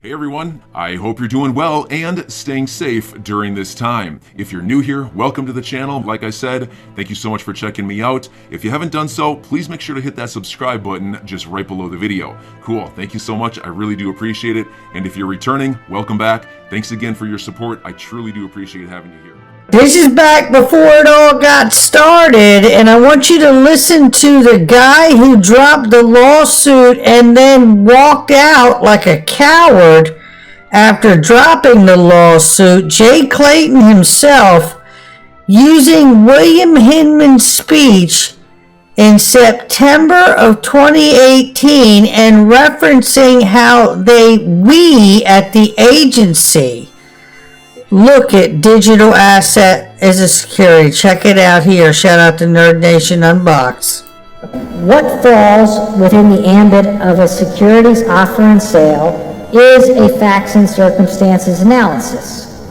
Hey everyone, I hope you're doing well and staying safe during this time. If you're new here, welcome to the channel. Like I said, thank you so much for checking me out. If you haven't done so, please make sure to hit that subscribe button just right below the video. Cool, thank you so much. I really do appreciate it. And if you're returning, welcome back. Thanks again for your support. I truly do appreciate having you here. This is back before it all got started, and I want you to listen to the guy who dropped the lawsuit and then walked out like a coward after dropping the lawsuit, Jay Clayton himself, using William Hinman's speech in September of 2018 and referencing how we at the agency look at digital asset as a security. Check it out here. Shout out to Nerd Nation Unbox. What falls within the ambit of a securities offer and sale is a facts and circumstances analysis,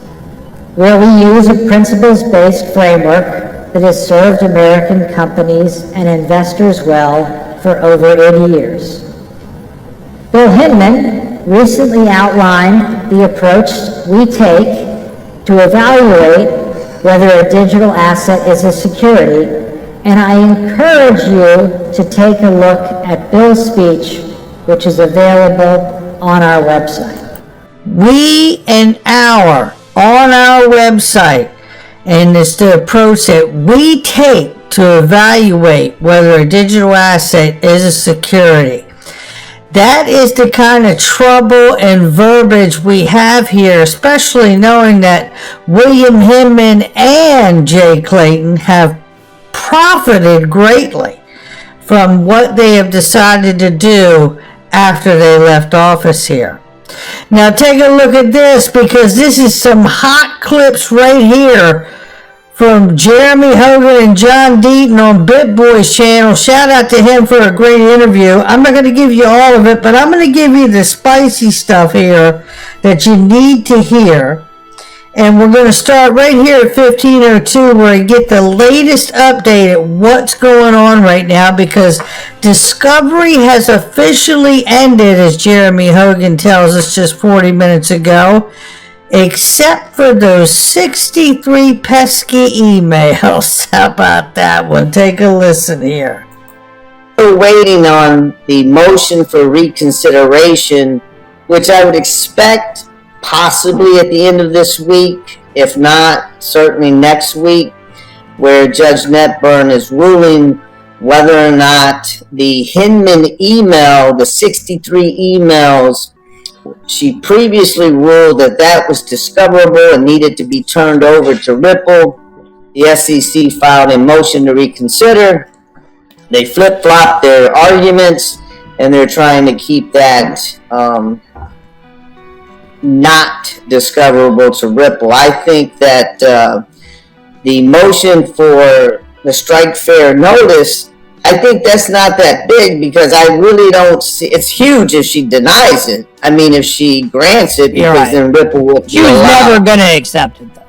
where we use a principles-based framework that has served American companies and investors well for over 80 years. Bill Hinman recently outlined the approach we take to evaluate whether a digital asset is a security, and I encourage you to take a look at Bill's speech, which is available on our website. We and our on our website, and it's the approach that we take to evaluate whether a digital asset is a security. That is the kind of trouble and verbiage we have here, especially knowing that William Hinman and Jay Clayton have profited greatly from what they have decided to do after they left office here. Now take a look at this, because this is some hot clips right here from Jeremy Hogan and John Deaton on BitBoy's channel. Shout out to him for a great interview. I'm not going to give you all of it, but I'm going to give you the spicy stuff here that you need to hear. And we're going to start right here at 15:02, where you get the latest update at what's going on right now, because discovery has officially ended, as Jeremy Hogan tells us just 40 minutes ago. Except for those 63 pesky emails. How about that one? Take a listen here. We're waiting on the motion for reconsideration, which I would expect possibly at the end of this week, if not certainly next week, where Judge Netburn is ruling whether or not the Hinman email, the 63 emails, she previously ruled that that was discoverable and needed to be turned over to Ripple. The SEC filed a motion to reconsider. They flip-flopped their arguments, and they're trying to keep that not discoverable to Ripple. I think that the motion for the strike fair notice, I think that's not that big, because I really don't see, it's huge if she denies it. I mean, if she grants it, because then Ripple will. She was never going to accept it, though.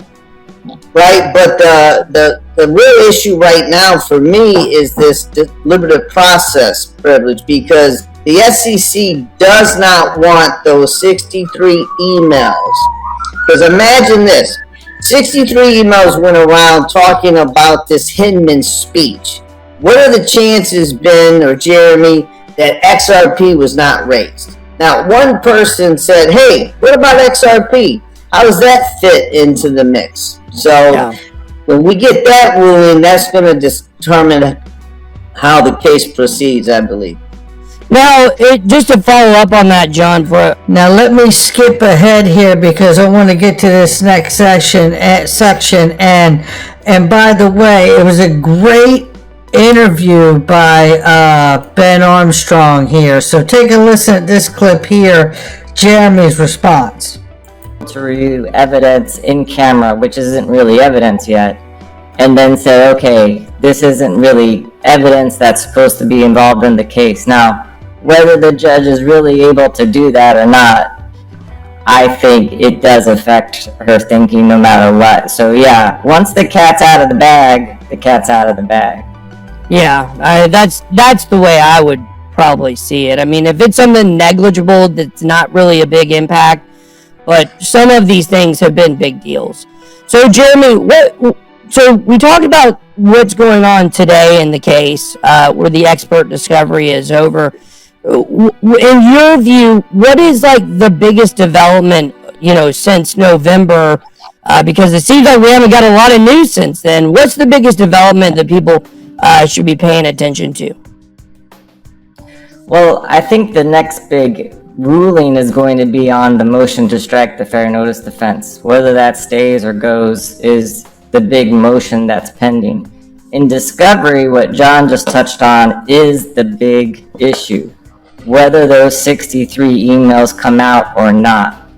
Right, but the real issue right now for me is this deliberative process privilege, because the SEC does not want those 63 emails. Because imagine this, 63 emails went around talking about this Hinman speech. What are the chances, Ben or Jeremy, that XRP was not raised? Now, one person said, hey, what about XRP? How does that fit into the mix? So when we get that ruling, that's going to determine how the case proceeds, I believe. Now, just to follow up on that, John, now let me skip ahead here, because I want to get to this next section. And by the way, it was a great interview by Ben Armstrong here. So take a listen at this clip here, Jeremy's response. To review evidence in camera, which isn't really evidence yet, and then say, okay, this isn't really evidence that's supposed to be involved in the case. Now, whether the judge is really able to do that or not, I think it does affect her thinking no matter what. So yeah, once the cat's out of the bag, the cat's out of the bag. yeah, that's the way I would probably see it. I mean, if it's something negligible, that's not really a big impact, but some of these things have been big deals. So, Jeremy, so we talked about what's going on today in the case, where the expert discovery is over. In your view, what is like the biggest development, since November? Because it seems like we haven't got a lot of news since then. What's the biggest development that people should be paying attention to? Well, I think the next big ruling is going to be on the motion to strike the fair notice defense. Whether that stays or goes is the big motion that's pending. In discovery, what John just touched on is the big issue. Whether those 63 emails come out or not.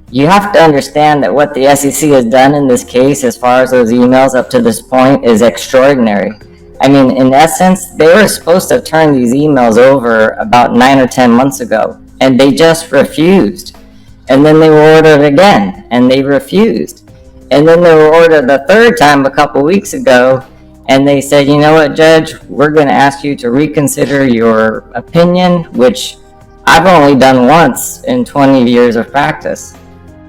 You have to understand that what the SEC has done in this case, as far as those emails up to this point, is extraordinary. I mean, in essence, they were supposed to turn these emails over about 9 or 10 months ago, and they just refused. And then they were ordered again, and they refused. And then they were ordered the third time a couple weeks ago, and they said, you know what, Judge, we're going to ask you to reconsider your opinion, which I've only done once in 20 years of practice.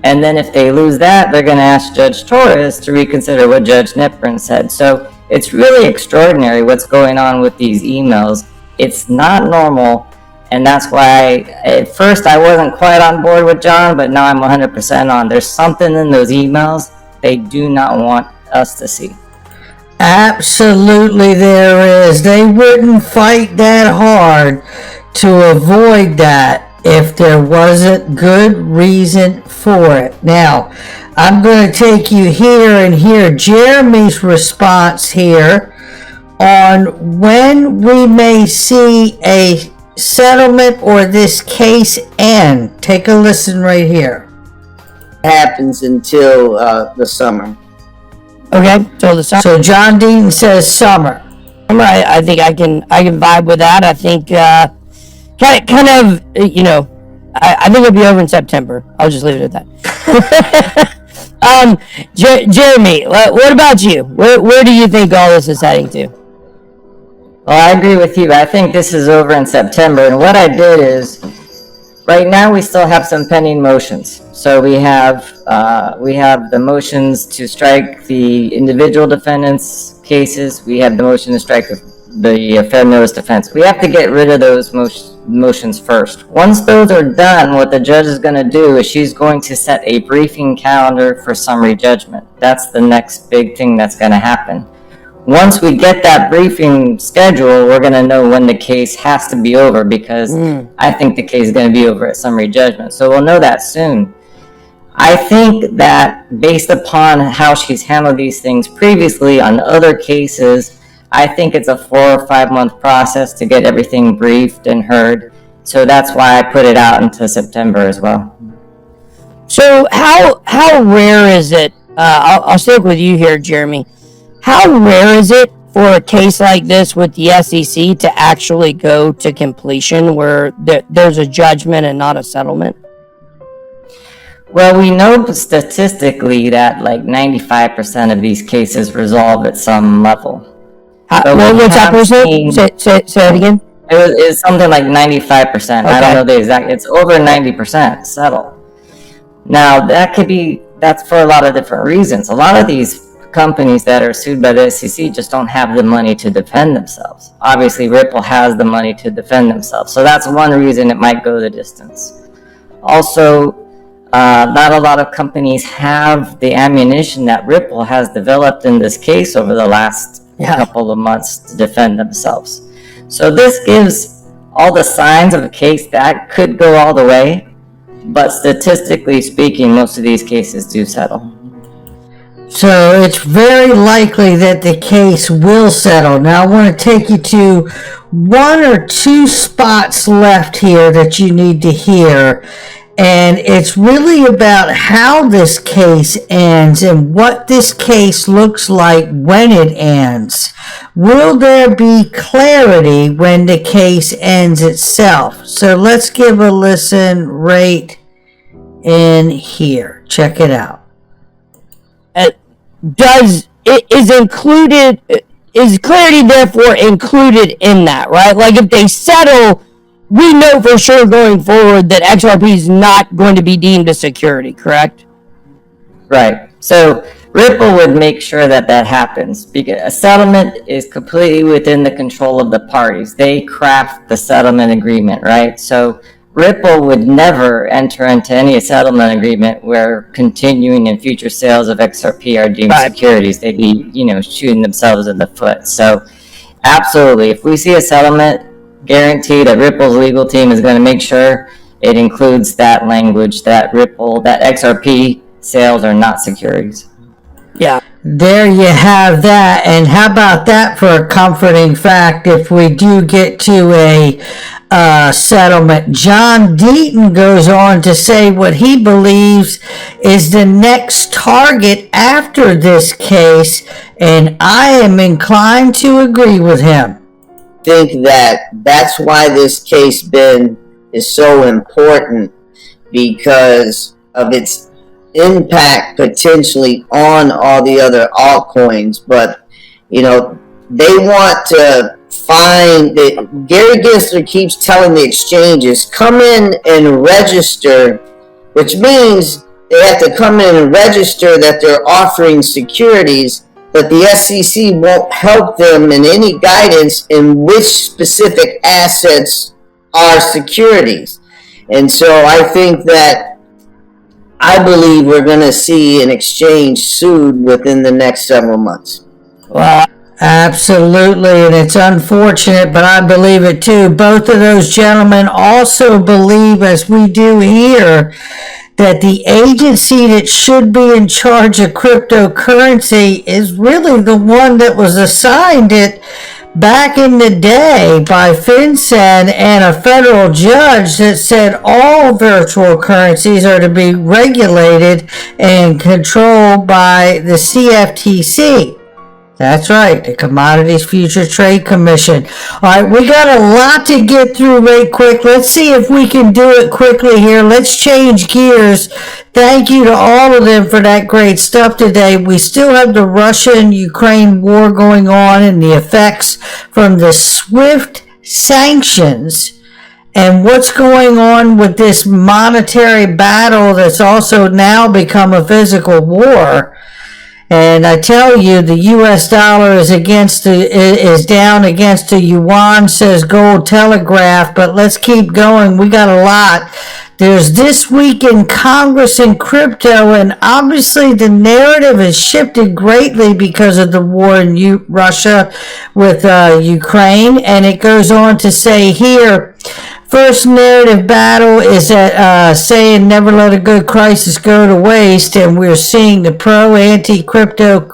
And then if they lose that, they're going to ask Judge Torres to reconsider what Judge Niprin said. So it's really extraordinary what's going on with these emails. It's not normal, and that's why at first I wasn't quite on board with John, but now I'm 100% on. There's something in those emails they do not want us to see. Absolutely there is. They wouldn't fight that hard to avoid that if there wasn't good reason for it. Now, I'm going to take you here and hear Jeremy's response here on when we may see a settlement or this case end. Take a listen right here. Happens until the summer. Okay, so the summer. So John Deaton says summer. I think I can vibe with that. I think kind of I think it'll be over in September. I'll just leave it at that. Jeremy, what about you? Where do you think all this is heading to? Well, I agree with you. I think this is over in September. And what I did is, right now we still have some pending motions. So we have the motions to strike the individual defendants' cases. We have the motion to strike the fair notice defense. We have to get rid of those motions first. Once those are done, what the judge is going to do is she's going to set a briefing calendar for summary judgment. That's the next big thing that's going to happen. Once we get that briefing schedule, we're going to know when the case has to be over, because I think the case is going to be over at summary judgment. So we'll know that soon. I think that based upon how she's handled these things previously on other cases, I think it's a 4 or 5 month process to get everything briefed and heard. So that's why I put it out into September as well. So how rare is it? I'll stick with you here, Jeremy. How rare is it for a case like this with the SEC to actually go to completion where there's a judgment and not a settlement? Well, we know statistically that like 95% of these cases resolve at some level. What's that percent? Say it again. It was something like 95%. Okay. I don't know the exact. It's over 90% settle. Now that's for a lot of different reasons. A lot of these companies that are sued by the SEC just don't have the money to defend themselves. Obviously, Ripple has the money to defend themselves, so that's one reason it might go the distance. Also, not a lot of companies have the ammunition that Ripple has developed in this case over the last couple of months to defend themselves. So this gives all the signs of a case that could go all the way, but statistically speaking, most of these cases do settle. So it's very likely that the case will settle. Now I want to take you to 1 or 2 spots left here that you need to hear. And it's really about how this case ends and what this case looks like when it ends. Will there be clarity when the case ends itself? So let's give a listen right in here. Check it out. Is included is clarity therefore included in that, right? Like if they settle, we know for sure going forward that XRP is not going to be deemed a security, correct? Right. So Ripple would make sure that that happens because a settlement is completely within the control of the parties. They craft the settlement agreement, right? So Ripple would never enter into any settlement agreement where continuing and future sales of XRP are deemed securities. They'd be, shooting themselves in the foot. So absolutely, if we see a settlement, guarantee that Ripple's legal team is going to make sure it includes that language that XRP sales are not securities. Yeah. There you have that. And how about that for a comforting fact if we do get to a settlement? John Deaton goes on to say what he believes is the next target after this case, and I am inclined to agree with him. I think that's why this case is so important, because of its impact potentially on all the other altcoins. But they want to find that Gary Gensler keeps telling the exchanges, come in and register, which means they have to come in and register that they're offering securities, but the SEC won't help them in any guidance in which specific assets are securities. And so I believe we're going to see an exchange sued within the next several months. Well, absolutely, and it's unfortunate, but I believe it too. Both of those gentlemen also believe, as we do here, that the agency that should be in charge of cryptocurrency is really the one that was assigned it back in the day by FinCEN and a federal judge that said all virtual currencies are to be regulated and controlled by the CFTC. That's right, the Commodities Future Trade Commission. All right, we got a lot to get through right quick. Let's see if we can do it quickly here. Let's change gears. Thank you to all of them for that great stuff today. We still have the Russia and Ukraine war going on and the effects from the SWIFT sanctions and what's going on with this monetary battle that's also now become a physical war. And I tell you, the U.S. dollar is down against the yuan, says Gold Telegraph. But let's keep going. We got a lot. There's This Week in Congress in Crypto, and obviously the narrative has shifted greatly because of the war in Russia with Ukraine. And it goes on to say here, first narrative battle is saying never let a good crisis go to waste, and we're seeing the pro-anti-crypto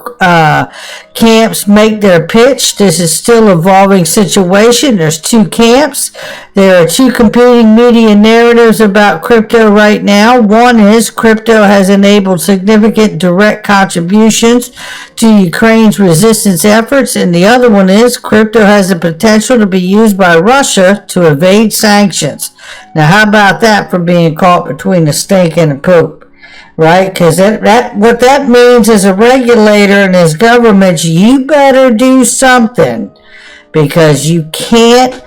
camps make their pitch. This is still an evolving situation. There's two camps. There are two competing media narratives about crypto right now. One is crypto has enabled significant direct contributions to Ukraine's resistance efforts, and the other one is crypto has the potential to be used by Russia to evade sanctions. Now, how about that for being caught between the stink and the poop? Right? Because what that means as a regulator and as governments, you better do something, because you can't.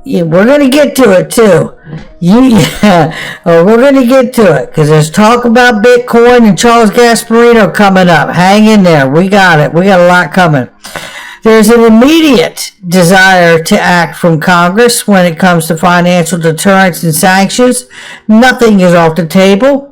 We're going to get to it too. We're going to get to it because there's talk about Bitcoin and Charles Gasparino coming up. Hang in there. We got it. We got a lot coming. There's an immediate desire to act from Congress when it comes to financial deterrence and sanctions. Nothing is off the table.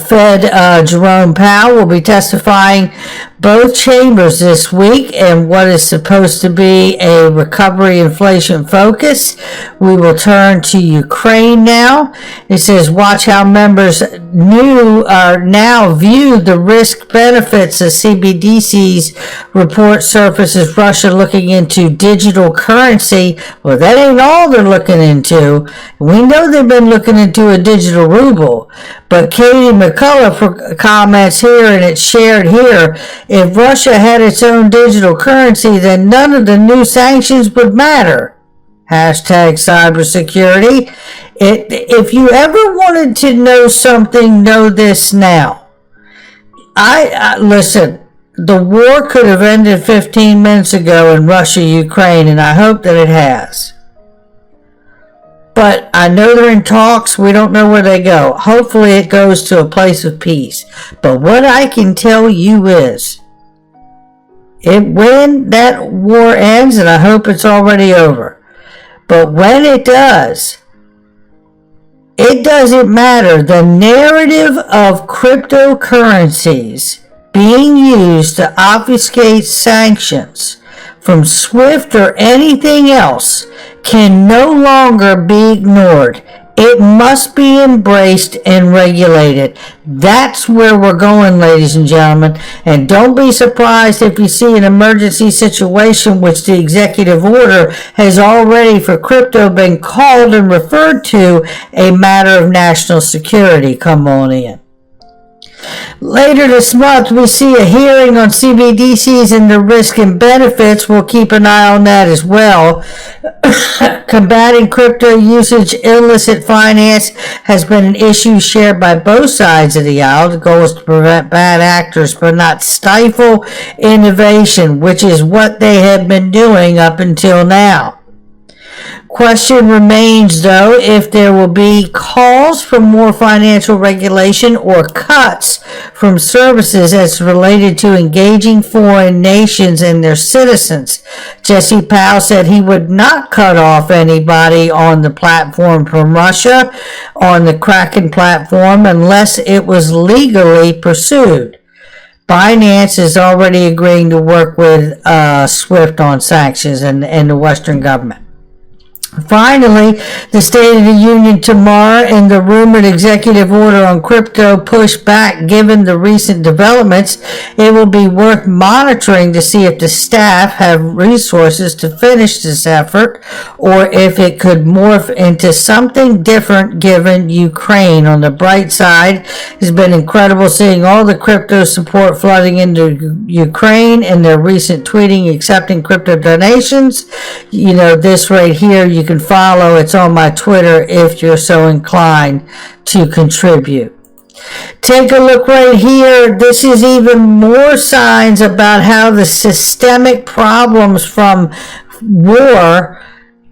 Fed Jerome Powell will be testifying both chambers this week in what is supposed to be a recovery inflation focus. We will turn to Ukraine now. It says, watch how members now view the risk benefits of CBDC's report surfaces Russia looking into digital currency. Well, that ain't all they're looking into. We know they've been looking into a digital ruble. But Katie McCullough comments here, and it's shared here, if Russia had its own digital currency, then none of the new sanctions would matter. Hashtag cybersecurity. If you ever wanted to know something, know this now. Listen, the war could have ended 15 minutes ago in Russia, Ukraine, and I hope that it has. But I know they're in talks. We don't know where they go. Hopefully it goes to a place of peace. But what I can tell you is, when that war ends, and I hope it's already over, but when it does, it doesn't matter. The narrative of cryptocurrencies being used to obfuscate sanctions from SWIFT or anything else can no longer be ignored. It must be embraced and regulated. That's where we're going, ladies and gentlemen. And don't be surprised if you see an emergency situation, which the executive order has already for crypto been called and referred to a matter of national security. Come on in. Later this month, we see a hearing on CBDCs and the risk and benefits. We'll keep an eye on that as well. Combating crypto usage, illicit finance has been an issue shared by both sides of the aisle. The goal is to prevent bad actors but not stifle innovation, which is what they have been doing up until now. Question remains, though, if there will be calls for more financial regulation or cuts from services as related to engaging foreign nations and their citizens. Jesse Powell said he would not cut off anybody on the platform from Russia, on the Kraken platform, unless it was legally pursued. Binance is already agreeing to work with SWIFT on sanctions and the Western government. Finally, the State of the Union tomorrow and the rumored executive order on crypto pushed back. Given the recent developments, it will be worth monitoring to see if the staff have resources to finish this effort or if it could morph into something different given Ukraine. On the bright side, it's been incredible seeing all the crypto support flooding into Ukraine and their recent tweeting accepting crypto donations. You know, this right here, you can follow. It's on my Twitter if you're so inclined to contribute. Take a look right here. This is even more signs about how the systemic problems from war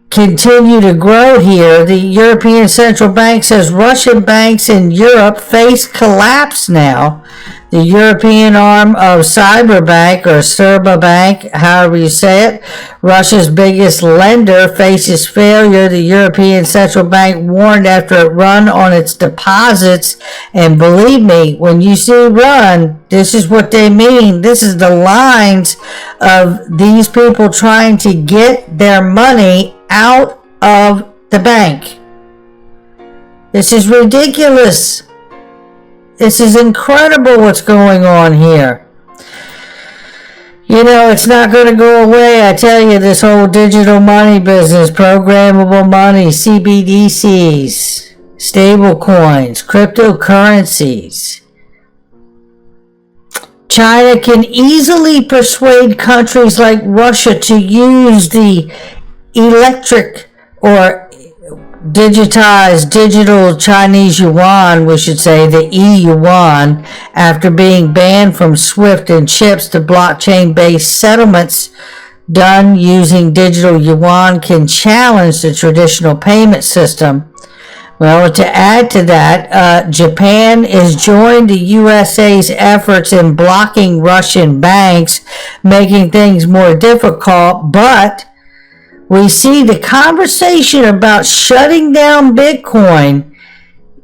continue to grow here. The European Central Bank says Russian banks in Europe face collapse now. The European arm of Cyberbank, or Serbabank, however you say it, Russia's biggest lender, faces failure. The European Central Bank warned after it run on its deposits. And believe me, when you see run, this is what they mean. This is the lines of these people trying to get their money out of the bank. This is ridiculous. This is incredible what's going on here. You know, it's not going to go away. I tell you, this whole digital money business, programmable money, CBDCs, stable coins, cryptocurrencies. China can easily persuade countries like Russia to use the electric or digitized digital Chinese yuan, we should say, the e-yuan, after being banned from SWIFT and chips to blockchain-based settlements done using digital yuan can challenge the traditional payment system. Well, to add to that, Japan has joined the USA's efforts in blocking Russian banks, making things more difficult, but we see the conversation about shutting down Bitcoin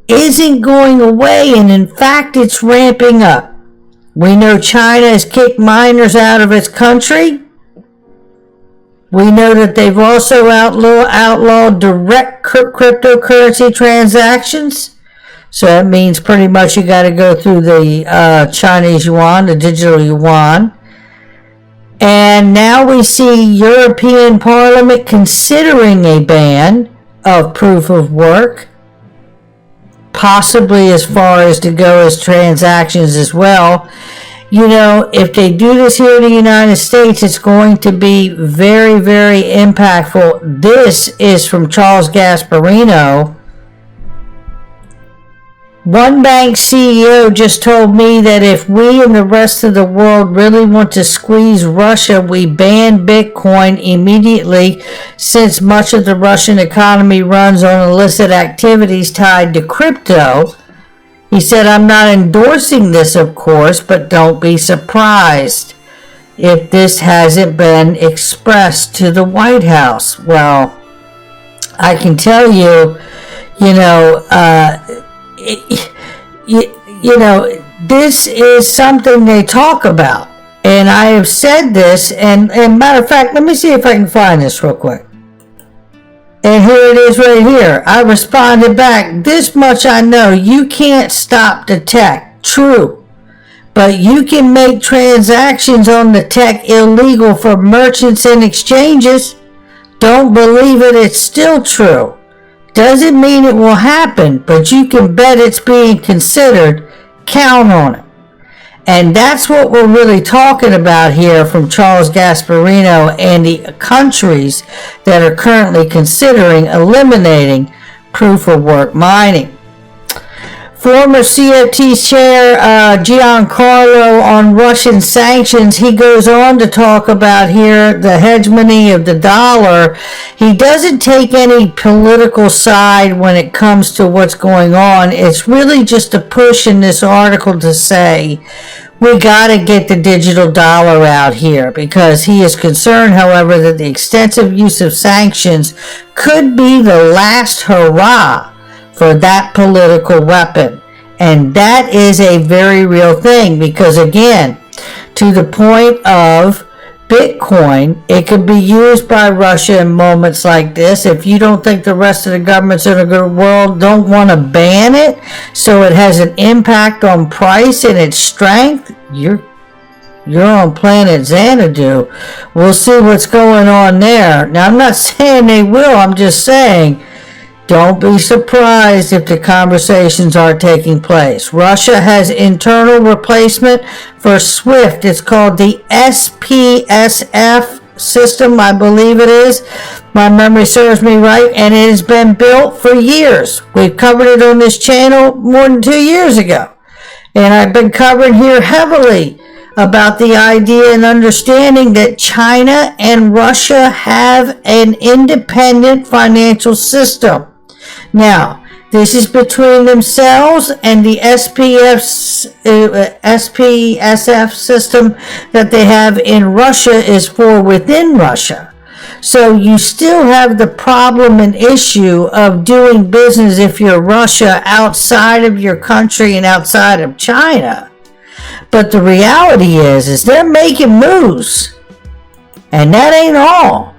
isn't going away, and in fact, it's ramping up. We know China has kicked miners out of its country. We know that they've also outlawed direct cryptocurrency transactions. So that means pretty much you got to go through the Chinese yuan, the digital yuan. And now we see European Parliament considering a ban of proof of work, possibly as far as to go as transactions as well. You know, if they do this here in the United States, it's going to be very, very impactful. This is from Charles Gasparino. One bank CEO just told me that if we and the rest of the world really want to squeeze Russia, we ban Bitcoin immediately, since much of the Russian economy runs on illicit activities tied to crypto. He said, I'm not endorsing this, of course, but don't be surprised if this hasn't been expressed to the White House. Well, I can tell you, this is something they talk about. And I have said this, and matter of fact, let me see if I can find this real quick. And here it is right here. I responded back, this much I know, you can't stop the tech. True. But you can make transactions on the tech illegal for merchants and exchanges. Don't believe it, it's still true. Doesn't mean it will happen, but you can bet it's being considered. Count on it. And that's what we're really talking about here from Charles Gasparino and the countries that are currently considering eliminating proof-of-work mining. Former CFT chair Giancarlo on Russian sanctions, he goes on to talk about here the hegemony of the dollar. He doesn't take any political side when it comes to what's going on. It's really just a push in this article to say we got to get the digital dollar out here, because he is concerned, however, that the extensive use of sanctions could be the last hurrah for that political weapon. And that is a very real thing, because again, to the point of Bitcoin, it could be used by Russia in moments like this. If you don't think the rest of the governments in the world don't want to ban it, so it has an impact on price and its strength, you're on planet Xanadu. We'll see what's going on there. Now, I'm not saying they will. I'm just saying, don't be surprised if the conversations are taking place. Russia has internal replacement for SWIFT. It's called the SPSF system, I believe it is. My memory serves me right, and it has been built for years. We've covered it on this channel more than 2 years ago. And I've been covering here heavily about the idea and understanding that China and Russia have an independent financial system. Now, this is between themselves, and the SPSF system that they have in Russia is for within Russia. So you still have the problem and issue of doing business if you're Russia outside of your country and outside of China. But the reality is they're making moves. And that ain't all.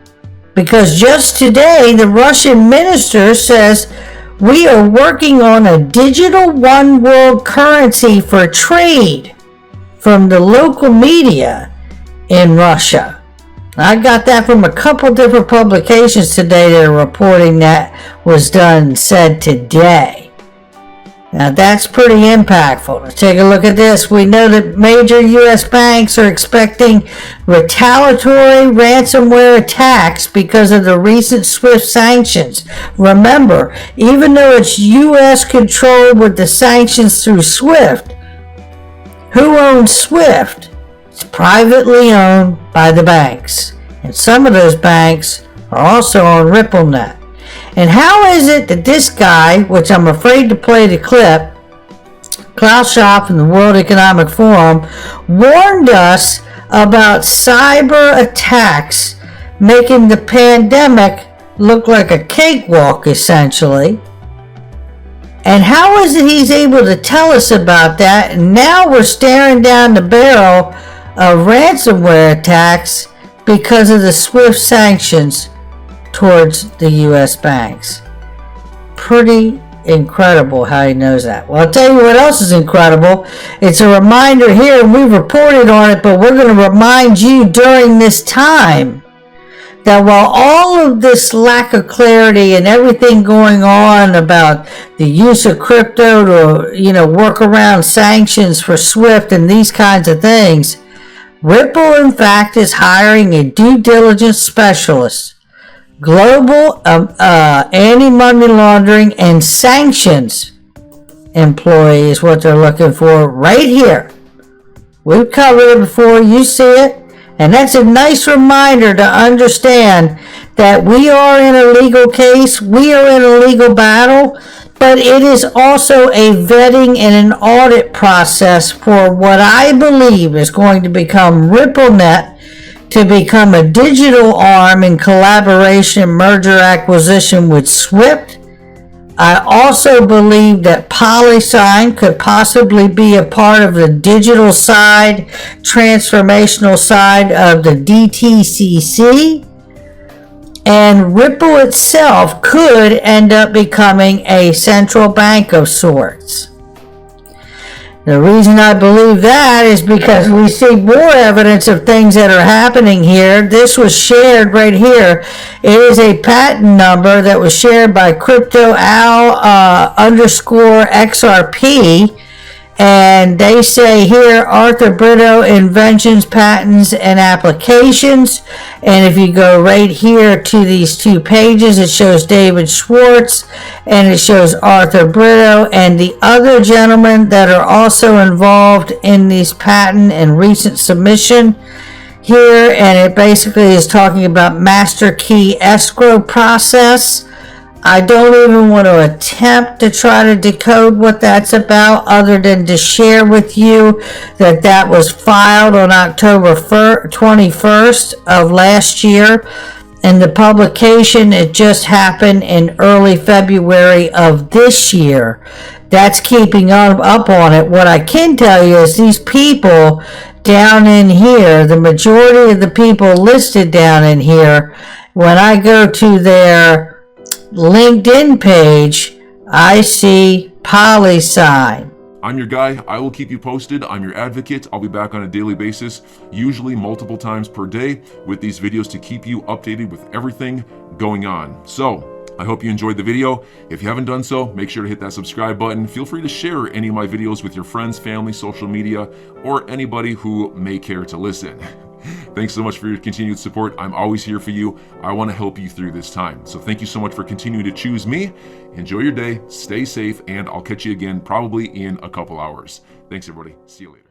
Because just today, the Russian minister says, we are working on a digital one world currency for trade from the local media in Russia. I got that from a couple different publications today that are reporting that was done and said today. Now that's pretty impactful. Let's take a look at this. We know that major U.S. banks are expecting retaliatory ransomware attacks because of the recent SWIFT sanctions. Remember, even though it's U.S. controlled with the sanctions through SWIFT, who owns SWIFT? It's privately owned by the banks. And some of those banks are also on RippleNet. And how is it that this guy, which I'm afraid to play the clip, Klaus Schwab from the World Economic Forum, warned us about cyber attacks making the pandemic look like a cakewalk, essentially. And how is it he's able to tell us about that? And now we're staring down the barrel of ransomware attacks because of the SWIFT sanctions towards the U.S. banks. Pretty incredible how he knows that. Well, I'll tell you what else is incredible. It's a reminder here, and we've reported on it, but we're going to remind you during this time that while all of this lack of clarity and everything going on about the use of crypto to, work around sanctions for SWIFT and these kinds of things, Ripple, in fact, is hiring a due diligence specialist, global anti-money laundering and sanctions employee is what they're looking for right here. We've covered it before, you see it, and that's a nice reminder to understand that we are in a legal case, we are in a legal battle, but it is also a vetting and an audit process for what I believe is going to become RippleNet, to become a digital arm in collaboration, merger, acquisition with Swift. I also believe that PolySign could possibly be a part of the digital side, transformational side of the DTCC. And Ripple itself could end up becoming a central bank of sorts. The reason I believe that is because we see more evidence of things that are happening here. This was shared right here. It is a patent number that was shared by crypto_al XRP. And they say here, Arthur Brito inventions, patents, and applications. And if you go right here to these two pages, it shows David Schwartz and it shows Arthur Brito and the other gentlemen that are also involved in these patent and recent submission here. And it basically is talking about master key escrow process. I don't even want to attempt to try to decode what that's about, other than to share with you that that was filed on October 21st of last year. And the publication, it just happened in early February of this year. That's keeping up on it. What I can tell you is these people down in here, the majority of the people listed down in here, when I go to their LinkedIn page, I see PolySign. I'm your guy. I will keep you posted. I'm your advocate. I'll be back on a daily basis, usually multiple times per day, with these videos to keep you updated with everything going on. So I hope you enjoyed the video. If you haven't done so, make sure to hit that subscribe button. Feel free to share any of my videos with your friends, family, social media, or anybody who may care to listen. Thanks so much for your continued support. I'm always here for you. I want to help you through this time. So thank you so much for continuing to choose me. Enjoy your day, stay safe, and I'll catch you again probably in a couple hours. Thanks, everybody. See you later.